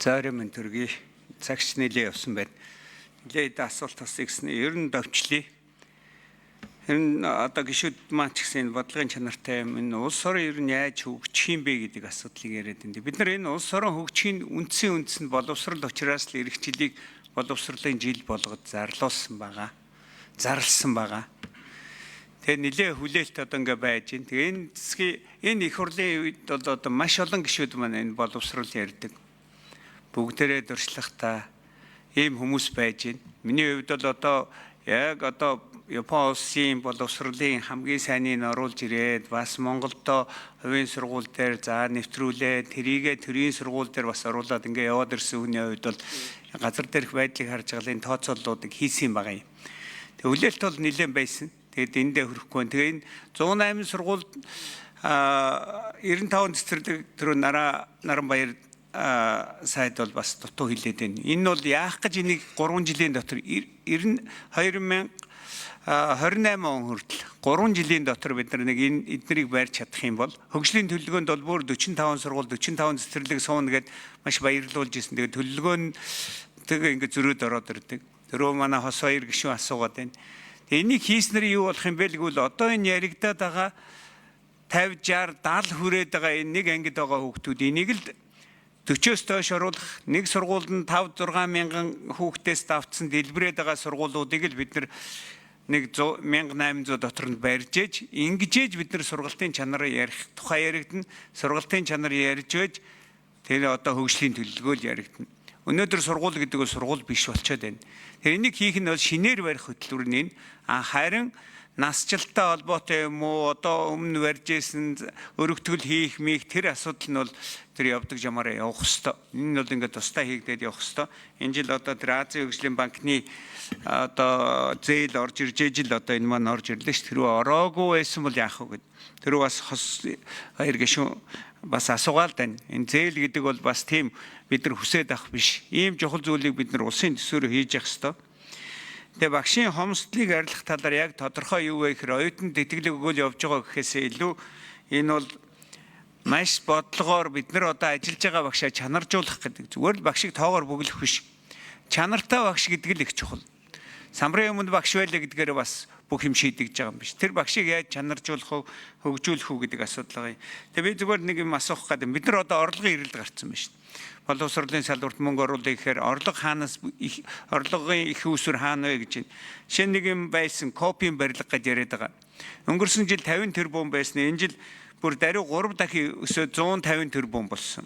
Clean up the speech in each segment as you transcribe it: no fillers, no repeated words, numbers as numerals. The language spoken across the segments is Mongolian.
Зайрын төргийн цагч нэлээ явсан байна. Нэлээд асуулт асуух гэсэн ер нь довчлээ. Ер нь одоо гişүүд маань ч гэсэн бодлогын чанартай юм. Энэ улс орон ер нь яаж хөгжих юм бэ гэдэг асуудлыг яриад байна. Бид нар энэ улс орон хөгжихийн үндсэн нь боловсрол учраас л эрхчлэлийг боловсролын жил болгоод зарлуулсан байгаа. Зарлсан байгаа. Тэгээ нэлээ хүлээлт одоо ингээ байж байна. Тэгээ энэ засгийн энэ их хурлын үед бол одоо маш олон гишүүд маань энэ боловсрол ярьдаг. Бүгдээрээ дуршлахтаа ийм хүмүүс байж байна. Миний хувьд бол одоо яг одоо Япон улсын боловсролын хамгийн сайныг оруулж ирээд бас Монголдо хувийн сургууль дээр за нэвтрүүлээ тэрийгэ төрийн сургууль дээр бас оруулаад ингээ яваад ирсэн хүний хувьд бол газар дээрх байдлыг харж байгаа энэ тооцооллуудыг хийсэн байгаа юм. Тэг хүлээлт бол нэлээд байсан. Тэгэд эндээ хүрэхгүй. Тэгээ энэ 108 сургуульд 95 цэцэрлэг түрүү Наранбаяр сайд бол бас дутуу хилээд байна. Энэ бол яах гэж энийг 3 жилийн дотор 2028 он хүртэл 3 жилийн дотор бид нар нэг эднэрийг барьж чадах юм бол хөгжлийн төлөвлөгөөнд бол бүр 45 сургууль 45 цэцэрлэг суuna гэд маш баярлуулж ирсэн. Тэгээ төлөвлөгөө нь тэгээ ингэ зөрөөд ороод ирдэг. Тэрөө манай хос баяр гишүүн асуугаад байна. Тэгээ энийг хийснээр юу болох юм бэ гэвэл одоо энэ яригадаад байгаа 50 60 70 хүрээд байгаа энэ нэг ангид байгаа хүүхдүүд энийг л 40-оос доош оруулах нэг сургуульд нь 5-6 мянган хүүхдээс давтсан дэлбэрээд байгаа сургуулиудыг л бид нар нэг 1800 дотор нь барьж ээж ингэж бид нар сургалтын чанараа ярих тухай яригдана. Сургалтын чанар ярьж байж тэр одоо хөгжлийн төлөвлөгөө л яригдана. Өнөөдөр сургууль гэдэг нь сургууль биш болчиход байна. Тэр энийг хийх нь бол шинээр барих хөтөлбөр нь харин насжилттай холбоотой юм уу одоо өмнө барьжсэн өргөтгөл хийх мих тэр асуудал нь бол тэр явдаг жамаараа явах хэвээр. Энэ бол ингээд тусдаа хийгдээд явах хэвээр. Энэ жил одоо тэр Азийн хөгжлийн банкны одоо зээл орж ирж ижил одоо энэ маань орж ирлээ ш. Тэр ороогүй байсан бол яах вэ гэд. Тэр бас хос баяр гишүүн бас асуугаал тань. Энэ зээл гэдэг бол бас тийм бид нар хүсээд авах биш. Ийм чухал зүйлийг бид нар улсын төсөөр хийж явах хэвээр. Тэгээ багшийн хомсдлыг арилгах талаар яг тодорхой юу вэ гэхээр оюутан тэтгэлэг өгөөл явж байгаа гэхээсээ илүү энэ бол маш бодлогоор бид нар одоо ажиллаж байгаа багшаа чанаржуулах гэдэг. Зүгээр л багшийг тоогоор бөглөх биш. Чанартай багш гэдэг л их чухал. Самрын өмнө багш байлаа гэдгээр бас бүх юм шийдэгдэж байгаа юм биш. Тэр багшийг яаж чанаржуулах вэ, хөгжүүлэх үү гэдэг асуудал байгаа юм. Тэгээ би зүгээр нэг юм асуух гэдэг. Бид нар одоо орлогын ирэлт гарцсан байна шүү дээ. Боловсролын салбарт мөнгө оруулах гэхээр орлого хаанаас орлогын их үүсвэр хаана вэ гэж байна. Шинэ нэг юм байсан копийн барилга гэж яриад байгаа. Өнгөрсөн жил 50 тэрбум байсан. Энэ жил бүр даруй 3 дахин өсөөд 150 тэрбум болсон.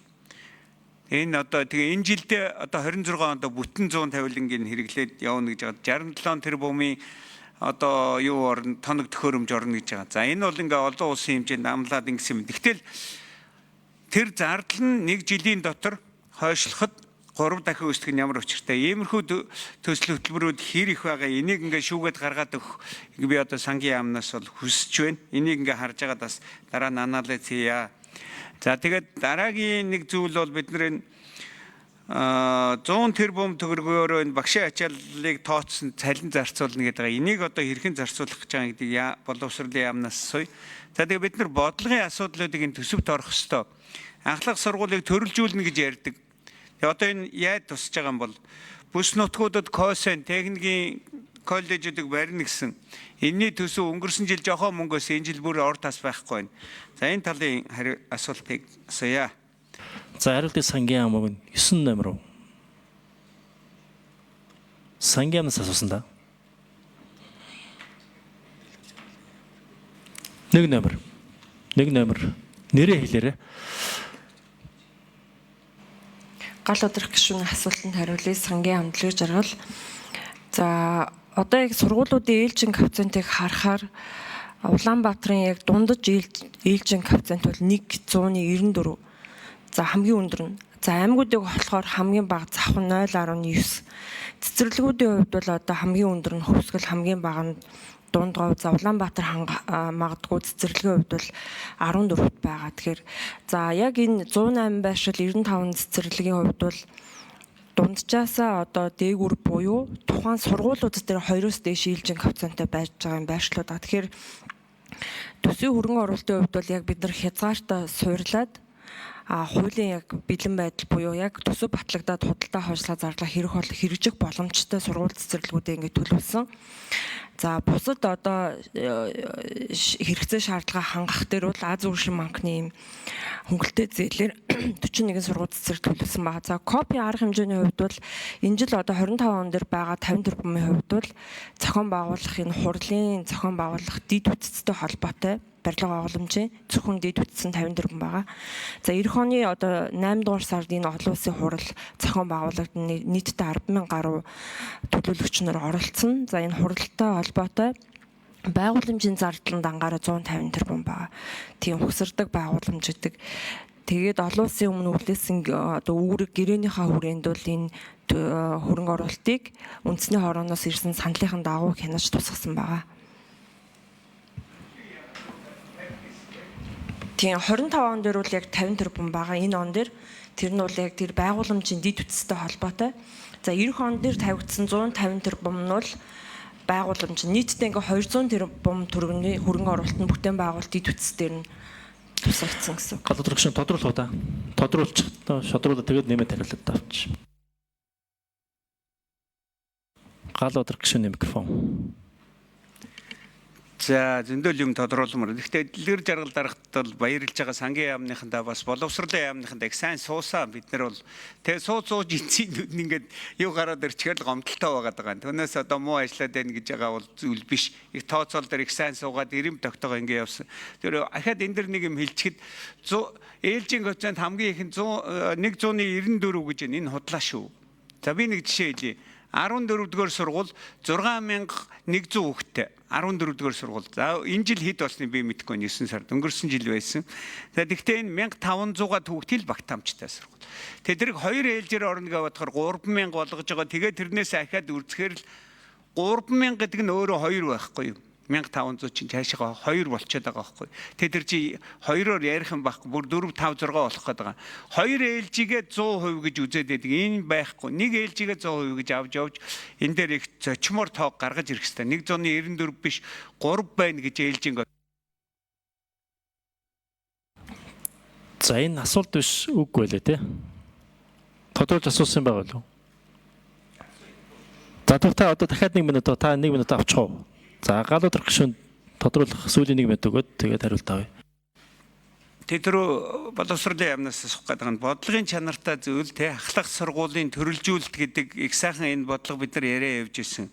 Энэ одоо тэгээ энэ жилдээ одоо 26 онд бүтэн 150-ын хэрэглээд явна гэж байгаа. 67 тэрбумын одоо юу орно тоног төхөөрөмж орно гэж байгаа. За энэ бол ингээ олон улсын хэмжээнд амлаад ингэсэн юм. Тэгтэл тэр зардал нь нэг жилийн дотор хойшлоход 3 дахин өсөх нь ямар учиртай. Иймэрхүү төсөл хөтөлбөрүүд хэр их байгаа. Энийг ингээ шүүгээд гаргаад өгөх би одоо сангийн яамнаас бол хүсэж байна. Энийг ингээ харж байгаа бас дараа нь анализ хийя. За тэгээд дараагийн нэг зүйл бол бид нар 100 тэрбум төгрөгөөр энэ багшийн ачааллыг тооцсон цалин зарцуулна гэдэг. Энийг одоо хэрхэн зарцуулах гэж байгаа гэдэг боловсролын яамнаас асууя. За тэгээд бид нар бодлогын асуудлуудыг энэ төсөвт орох ёстой. Анхлах сургуулийг төрөлжүүлнэ гэж ярьдаг. Одоо энэ яаж тусаж байгаа юм бол бүс нутгуудад КОС-ын техникийн коллежүүдийг барьна гэсэн. Энэний төсөв өнгөрсөн жил жоохон мөнгөөс энэ жил бүр ор тас байхгүй байна. За энэ талын асуултыг асууя. За хариултыг сангийн яамыг 9 номер. Сангийн яамнаас асуусан да. 1 номер. Нэрээ хэлээрэй. Гал удрах гишүүн асуултанд хариулъя. Сангийн хамтлагч жаргал. За одоо яг сургуулиудын ээлжин коэффициентийг харахаар Улаанбаатарын яг дундаж ээлжин коэффициент бол 1.94. За хамгийн өндөр нь. За аймагуудыг болохоор хамгийн бага завх нь 0.19. Цэцэрлэгүүдийн хувьд бол одоо хамгийн өндөр нь Хөвсгөл, хамгийн бага нь Дундгов, за Улаанбаатар магадгүй цэцэрлэгийн хувьд бол 14-т байгаа. Тэгэхээр за яг энэ 108 байршил 95 цэцэрлэгийн хувьд бол дунджаасаа одоо дээгүр буюу тухайн сургуулиуд дээр 2-оос дээш ээлжин коэффициенттэй байж байгаа юм байршлууд байгаа. Тэгэхээр төсвийн хөрөнгө оруулалтын хувьд бол яг бид нар хязгаартаа суурлаад хуулийн яг бэлэн байдал буюу яг төсөв батлагдаад худалдаа хойшлаа зарлаа хэрэгжих боломжтой сургууль цэцэрлэгүүдээ ингээд төлөвлөсөн. За бусад одоо хэрэгцээ шаардлага хангах дээр бол Аз Үүршин банкны ийм хөнгөлтэй зээлээр 41 сургууль цэцэрлэг төлөвлөсөн байна. За копи арга хэмжээний хувьд бол энэ жил одоо 25 он дээр байгаа 50 тэрбумын хувьд бол зохион байгуулах энэ хурлын зохион байгуулах дид үтцтэй холбоотой барилга байгууламжийн зөвхөн дид үтцэн 50 тэрбум байгаа. За эх оны одоо 8 дугаар сард энэ олон улсын хурал зохион байгуулагдсан нийтдээ 10,000 гаруй төлөөлөгч нар оролцсон. За энэ хуралтай холбоотой байгууламжийн зардал нь дангаараа 150 тэрбум байгаа. Тийм хөсөрдөг байгууламж гэдэг. Тэгээд олон улсын өмнө үлдээсэн одоо үүрэг гэрээнийхээ хүрээнд бол энэ хөрөнгө оруулалтыг үндэсний хорооноос ирсэн саналын дагуу хянаж тусгасан байгаа. Тийм 25 он дээр бол яг 50 тэрбум байгаа. Энэ он дээр тэр нь бол яг тэр байгууламжийн дид үтцтэй холбоотой. За 90 он дээр тавигдсан 150 тэрбум нь бол байгууламж нийтдээ ингээ 200 тэрбум төгрөгийн хөрөнгө оруулалт нь бүтээн байгуулалт дид үтцээр нь тусагдсан гэсэн үг. Гал өдрөгч тодруулах удаа. Тодруулчих. Шодруулаад тэгээд нэмээд хариулт авч. Гал өдрөгч микрофон. За зөндөл юм тодруулмаар. Гэхдээ дэлгэр жаргал дарахад бол баярлж байгаа сангийн яамныхандаа бас боловсролын яамныхандаа их сайн суусаа бид нар бол тэгээ сууж эцсийн ингээд юу гараад ирчихэл гомдолтой байгаад байгаа. Түүнээс одоо муу ажиллаад байна гэж байгаа бол зүйл биш. Их тооцоол дээр их сайн суугаад ирэм тогтоогоо ингээд явсан. Тэр ахаад энэ дэр нэг юм хэлчихэд ээлжийн коэффициент хамгийн их нь 194 гэж энэ худлаа шүү. За би нэг жишээ хэлье. 14-р сургууль 6,100 хүүхэдтэй 14-р сургууль. За энэ жил хэд болсныг би мэдэхгүй 9 сард өнгөрсөн жил байсан. За тэгвэл энэ 1500-аад хүүхдэл багтаамжтай сургууль. Тэгээд тэрийг 2 ээлжээр орно гэж бодохоор 3,000 болгож байгаа. Тэгээд тэрнээс ахаад үрцхээр л 3,000 гэдэг нь өөрөө 2 байхгүй юу? 1500 чинь цаашаа 2 болчиход байгаа байхгүй. Тэгээд тэр чи 2-оор ярих юм байхгүй. Бүр 4 5 6 болох гээд байгаа. 2 ээлжигээ 100% гэж үзээд байдаг. Энэ байхгүй. Нэг ээлжигээ 100% гэж авч явж энэ дээр их зочмоор тоог гаргаж ирэх хэрэгтэй. 194 биш 3 байна гэж ээлжийн. За энэ асуулт биш үгүй лээ те. Тодруулж асуусан байгаа болов уу? За та одоо дахиад 1 минут та 1 минут авчих уу? За гал өдрөгч тодруулах сүүлийн 1 минут өгөөд тэгээд хариулт авъя. Тэр боловсролын яамнаас асуух гэдэг нь бодлогын чанартай зүйл те ахлах сургуулийн төрөлжүүлэлт гэдэг их сайхан энэ бодлого бид нар яриа явж исэн.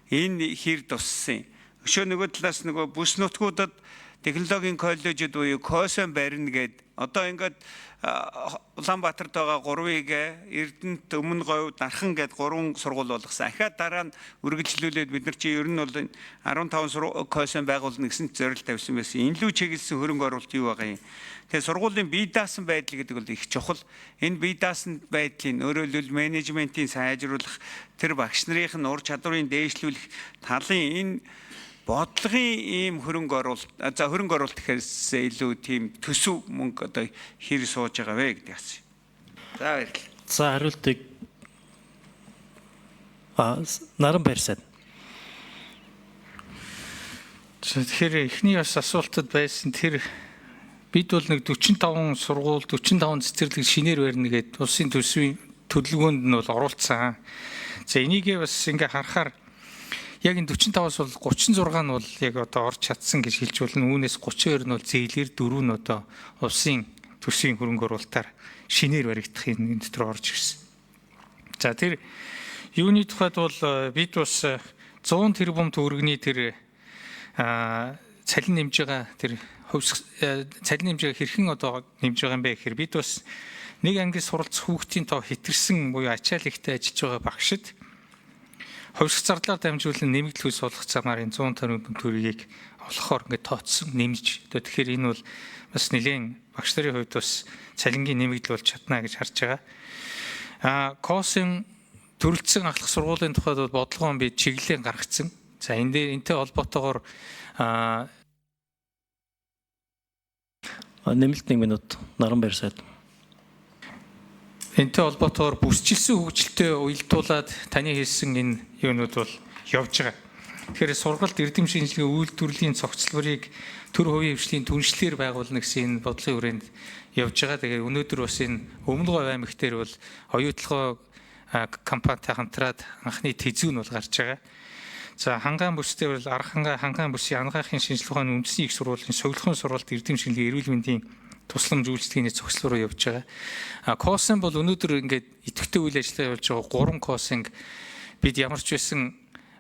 Энэ хэр туссан. Өшөө нөгөө талаас нөгөө бүс нутгуудад технологийн коллежид буюу КОС-ын барина гэд одоо ингээд Улаанбаатарт байгаа 3-ыг Эрдэнэт, Өмнө Говьд, Нархан гэд 3 сургууль болгосон. Ахаад дараа нь үргэлжлүүлээд бид нар чи ер нь бол 15 КОС-ын байгуулна гэсэн зорилт тавьсан байсан. Энэ лүү чиглэсэн хөрөнгө оруулалт юу байгаа юм? Тэгээ сургуулийн бие даасан байдал гэдэг бол их чухал. Энэ бие даасан байдлын өөрөөр хэлбэл менежментийн сайжруулах, тэр багш нарын ур чадварыг дээшлүүлэх талын энэ бодлогын ийм хөрөнгө оруулалт за хөрөнгө оруулалт гэхээс илүү тийм төсөв мөнгө одоо хэр сууж байгаа вэ гэдэг асуу. За баярлалаа. За хариултыг Наран Баярсад. Тэгэхээр эхний бас асуултад байсан тэр бид бол нэг 45 сургууль 45 цэцэрлэг шинээр барьна гэдэг улсын төсвийн төлөвлөгөөнд нь бол оруулсан. За энийгээ бас ингээ харахаар яг энэ 45-аас бол 36 нь бол яг одоо орж чадсан гэж хэлж болно. Үүнээс 32 нь бол зээлэр 4 нь одоо улсын төсвийн хөрөнгө оруулалтаар шинээр баригдахын энэ дотор орж ирсэн. За тэр юуны тухайд бол бид бас 100 тэрбум төгрөгийн тэр цалин нэмж байгаа тэр цалин нэмж байгаа хэрхэн одоо нэмж байгаа юм бэ гэхээр бид бас нэг ангид суралцах хүүхдийн тоо хэтэрсэн буюу ачаал ихтэй ажиллаж байгаа багшид хувьсах зардлаар дамжуулан нэмэгдэл хөлс болох замаар энэ 100 тэрбум төгрөгийг олохоор ингээд тооцсон нэмж. Тэгэхээр энэ бол бас нэлээд багш нарын хувьд бас цалингийн нэмэгдэл болж чадна гэж харж байгаа. КОС-ын төрөлцсөн ахлах сургуулийн тухайд бол бодлогоо би чиглэлээр гаргацсан. За энэ дээр энэтэй холбоотойгоор нэмэлт 1 минут Наран Баярсад. Энэтэй холбоотойгоор бүсчилсэн хөгжилтэй уялдуулаад таны хэлсэн энэ юунууд бол явж байгаа. Тэгэхээр сургалт эрдэм шинжилгээ үйлдвэрлэлийн цогцлборыг төр хувийн хвшлийн түншлэлээр байгуулна гэсэн энэ бодлогын хүрээнд явж байгаа. Тэгээд өнөөдөр бас энэ Өмнөгов аймагт дээр бол оюутлогоо компанитай хамтраад анхны тэзүү нь бол гарч байгаа. За хангаан бүстэй бол хангаан бүсийн анагаахын шинжилгээ ухааны үндэсний их сургуулийн соёлхон сургалт эрдэм шинжилгээ эрүүл мэндийн тусламж үйлчлэгийн цогцлол руу явж байгаа. Косинг бол өнөөдөр ингээд идэвхтэй үйл ажиллагаа явуулж байгаа 3 косинг бид ямар ч байсан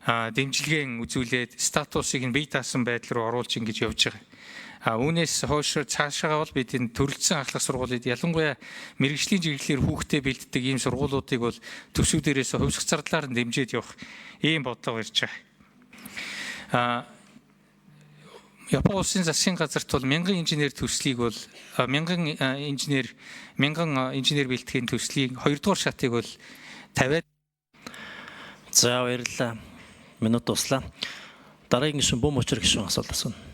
дэмжлэгийн үзүүлээд статусыг нь бие даасан байдал руу оруулж ингэж явж байгаа. Үүнээс хойш цаашаа бол бид энэ төрөлцсөн ахлах сургуулиуд ялангуяа мэрэгжлийн чиглэлээр хүүхдэд бэлддэг ийм сургуулиудыг бол төсвүүдээрээс хувьсах зардлаар нь дэмжиж явах ийм бодлого ирж байгаа. Япон улсын засгийн газарт бол 1000 инженер төслийг бол 1000 инженер бэлтгэхийн төслийг 2 дугаар шатыг бол тавиад. За баярлалаа. Минут туслаа. Дараагийн гишүүн Бөм Учир гишүүн асуулт асууна.